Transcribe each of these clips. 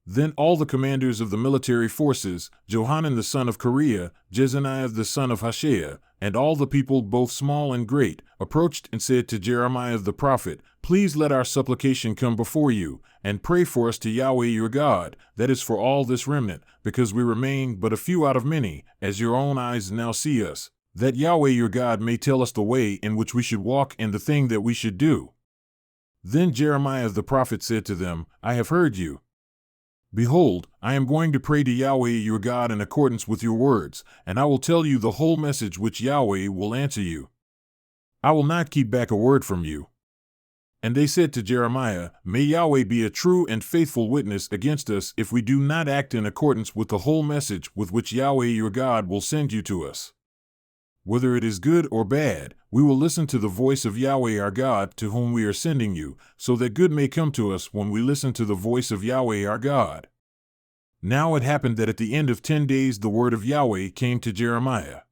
Then all the commanders of the military forces, Johanan the son of Kareah, Jezaniah the son of Hoshea, and all the people, both small and great, approached and said to Jeremiah the prophet, "Please let our supplication come before you, and pray for us to Yahweh your God, that is for all this remnant, because we remain but a few out of many, as your own eyes now see us, that Yahweh your God may tell us the way in which we should walk and the thing that we should do." Then Jeremiah the prophet said to them, "I have heard you. Behold, I am going to pray to Yahweh your God in accordance with your words, and I will tell you the whole message which Yahweh will answer you. I will not keep back a word from you." And they said to Jeremiah, "May Yahweh be a true and faithful witness against us if we do not act in accordance with the whole message with which Yahweh your God will send you to us. Whether it is good or bad, we will listen to the voice of Yahweh our God to whom we are sending you, so that good may come to us when we listen to the voice of Yahweh our God." Now it happened that at the end of 10 days the word of Yahweh came to Jeremiah.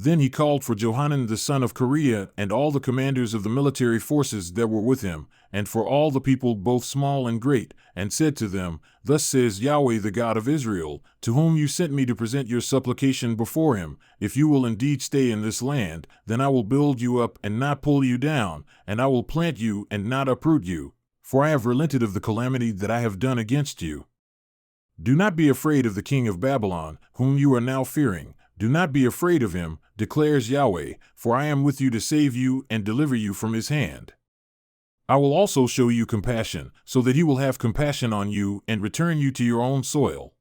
Then he called for Johanan the son of Kareah and all the commanders of the military forces that were with him, and for all the people both small and great, and said to them, "Thus says Yahweh the God of Israel, to whom you sent me to present your supplication before him, if you will indeed stay in this land, then I will build you up and not pull you down, and I will plant you and not uproot you, for I have relented of the calamity that I have done against you. Do not be afraid of the king of Babylon, whom you are now fearing. Do not be afraid of him, declares Yahweh, for I am with you to save you and deliver you from his hand. I will also show you compassion, so that he will have compassion on you and return you to your own soil.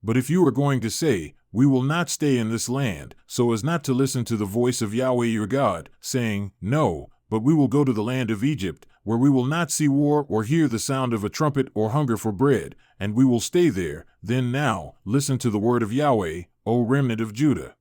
But if you are going to say, 'We will not stay in this land,' so as not to listen to the voice of Yahweh your God, saying, 'No, but we will go to the land of Egypt, where we will not see war or hear the sound of a trumpet or hunger for bread, and we will stay there,' then now listen to the word of Yahweh, O remnant of Judah.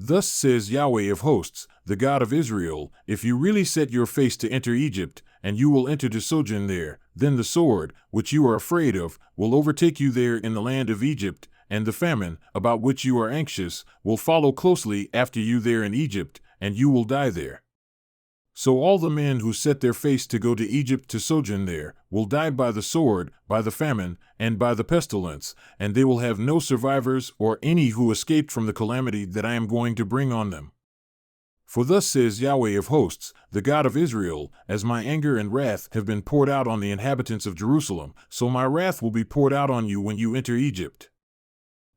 Thus says Yahweh of hosts, the God of Israel, if you really set your face to enter Egypt, and you will enter to sojourn there, then the sword, which you are afraid of, will overtake you there in the land of Egypt, and the famine, about which you are anxious, will follow closely after you there in Egypt, and you will die there. So all the men who set their face to go to Egypt to sojourn there will die by the sword, by the famine, and by the pestilence, and they will have no survivors or any who escaped from the calamity that I am going to bring on them. For thus says Yahweh of hosts, the God of Israel, as my anger and wrath have been poured out on the inhabitants of Jerusalem, so my wrath will be poured out on you when you enter Egypt.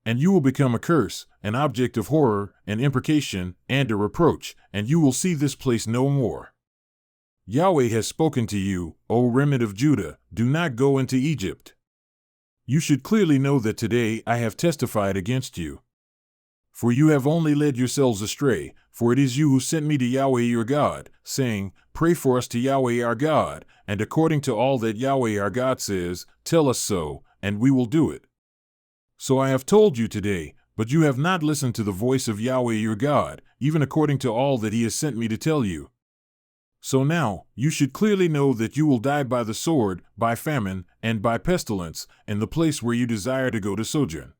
And you will become a curse, an object of horror, an imprecation, and a reproach, and you will see this place no more. Yahweh has spoken to you, O remnant of Judah, do not go into Egypt. You should clearly know that today I have testified against you. For you have only led yourselves astray, for it is you who sent me to Yahweh your God, saying, 'Pray for us to Yahweh our God,' and according to all that Yahweh our God says, tell us so, and we will do it. So I have told you today, but you have not listened to the voice of Yahweh your God, even according to all that he has sent me to tell you. So now, you should clearly know that you will die by the sword, by famine, and by pestilence, in the place where you desire to go to sojourn.